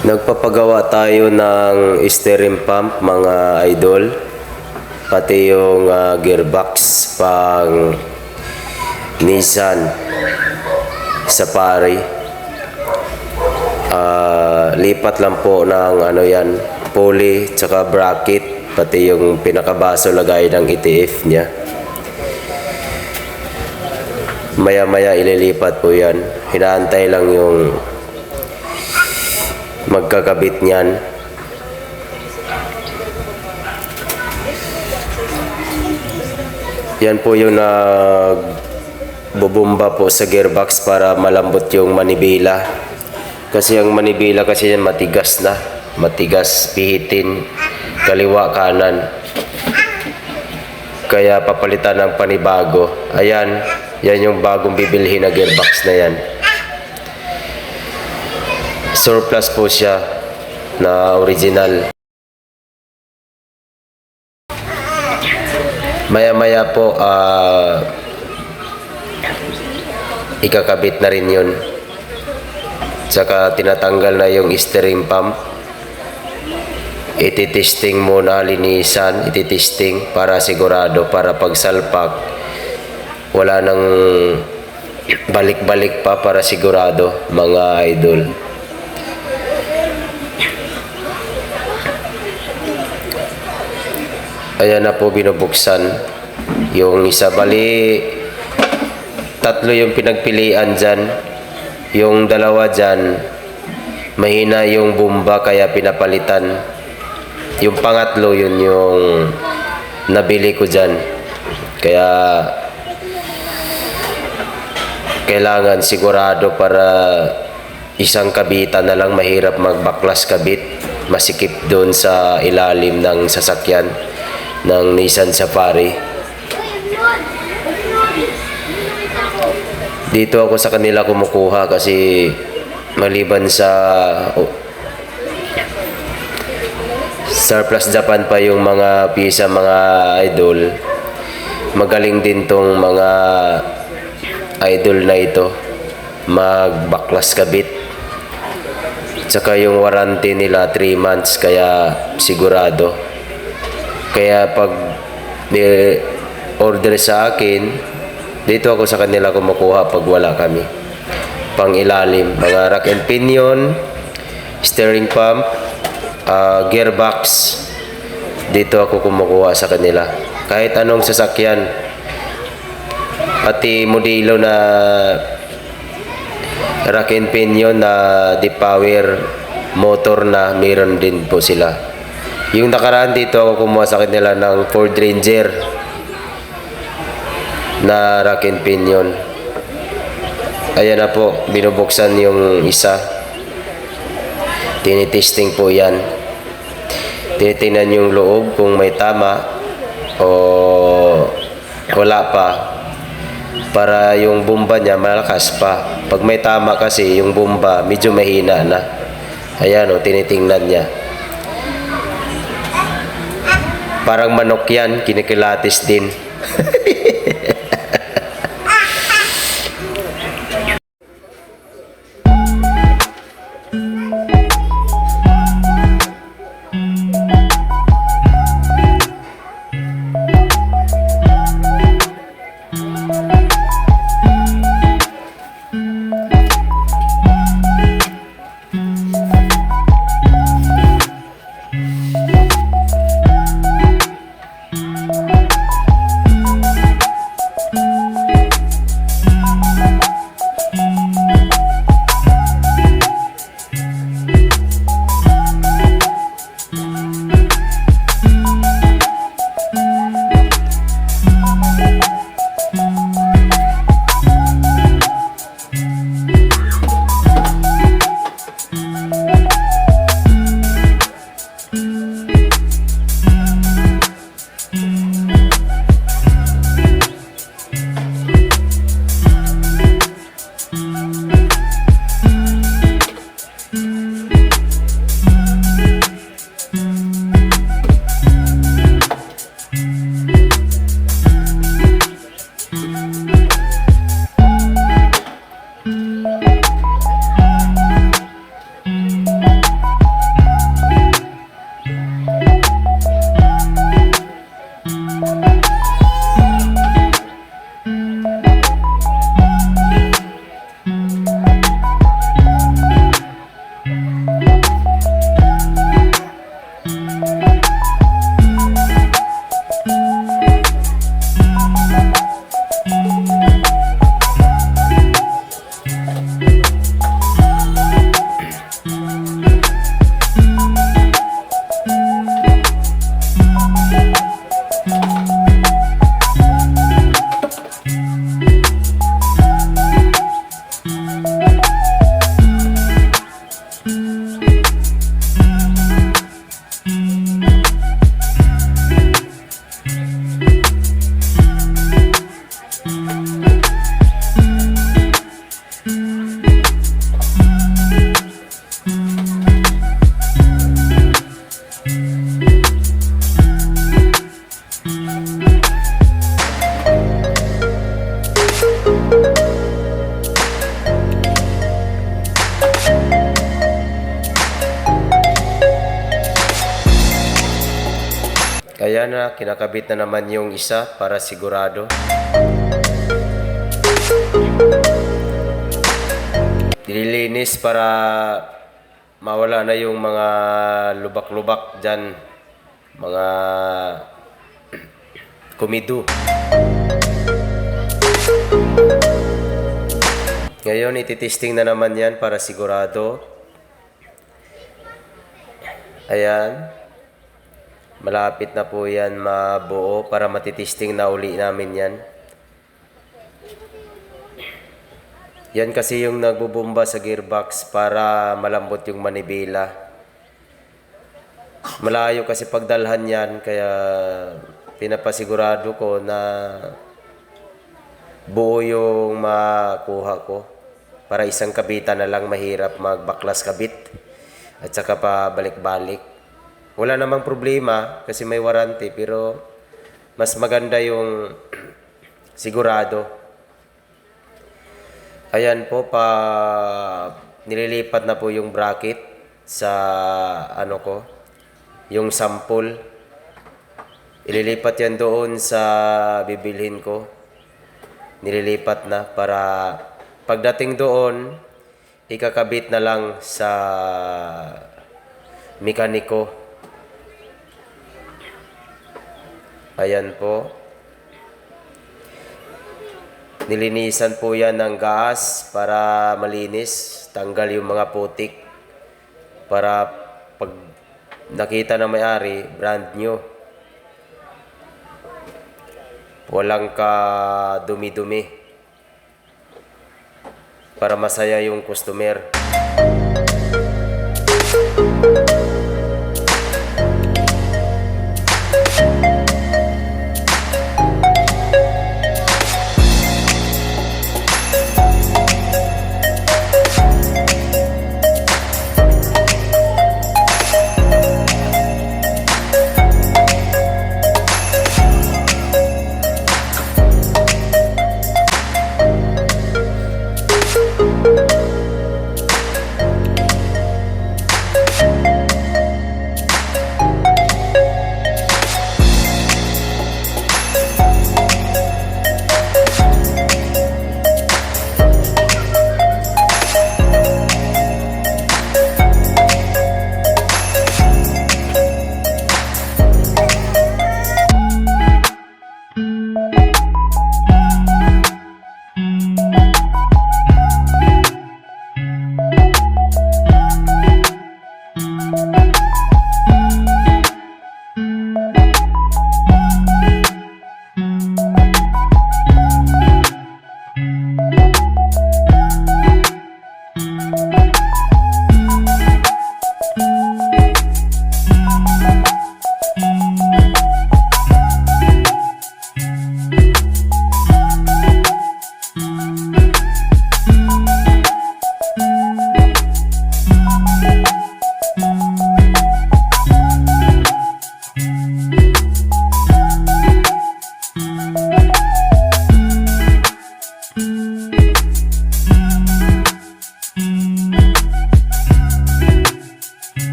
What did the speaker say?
Nagpapagawa tayo ng steering pump mga idol, pati yung gearbox pang Nissan Safari. Lipat lang po ng yan, pulley tsaka bracket, pati yung pinakabaso lagay ng ETF niya. Maya-maya ililipat po yan. Hinaantay lang yung magkakabit niyan. Yan po yung nagbubumba po sa gearbox para malambot yung manibela. Kasi ang manibela kasi yan matigas na. Matigas, pihitin, kaliwa, kanan. Kaya papalitan ng panibago. Ayan, yan yung bagong bibilhin na gearbox na yan. Surplus po siya na original. Maya-maya po ikakabit na rin yun. Tsaka tinatanggal na yung steering pump. Ititesting muna, linisan, ititesting para sigurado, para pagsalpak wala nang balik-balik pa, para sigurado mga idol. Ayan na po binubuksan yung isa. Bali, tatlo yung pinagpilian dyan. Yung dalawa dyan, mahina yung bomba kaya pinapalitan. Yung pangatlo, yun yung nabili ko dyan. Kaya kailangan sigurado, para isang kabitan na lang, mahirap magbaklas kabit. Masikip doon sa ilalim ng sasakyan ng Nissan Safari. Dito ako sa kanila kumukuha kasi maliban sa Surplus Japan pa yung mga pisa mga idol. Magaling din tong mga idol na ito magbaklas kabit. Tsaka yung warranty nila 3 months, kaya sigurado. Kaya pag order sa akin, dito ako sa kanila kumukuha pag wala kami. Pang ilalim, mga rack and pinion, steering pump, gearbox, dito ako kumukuha sa kanila. Kahit anong sasakyan, pati modelo na rack and pinion na depower motor na, meron din po sila. Yung nakaraan dito ako kumuha sa kanila ng Ford Ranger na rack and pinion. Ayan na po, binubuksan yung isa. Tinitesting po yan. Tinitingnan yung loob kung may tama o wala pa, para yung bomba niya malakas pa. Pag may tama kasi, yung bomba medyo mahina na. Ayan o, tinitingnan niya. Parang manok yan, kinikilatis din. Kaya na, kinakabit na naman yung isa para sigurado. Nililinis para mawala na yung mga lubak-lubak dyan. Mga kumido. Ngayon, ititesting na naman yan para sigurado. Ayan. Malapit na po yan mabuo para matitesting na uli namin yan. Yan kasi yung nagbubumba sa gearbox para malambot yung manibela. Malayo kasi pagdalhan yan, kaya pinapasigurado ko na buo yung makuha ko. Para isang kabitan na lang, mahirap magbaklas kabit at saka pa balik-balik. Wala namang problema kasi may warranty, pero mas maganda yung sigurado. Ayan po, nililipat na po yung bracket sa yung sample. Ililipat yan doon sa bibilhin ko. Nililipat na para pagdating doon, ikakabit na lang sa mekaniko. Ayan po. Nilinisan po yan ng gas para malinis, tanggal yung mga putik. Para pag nakita ng may-ari, brand new. Walang ka dumi-dumi. Para masaya yung customer.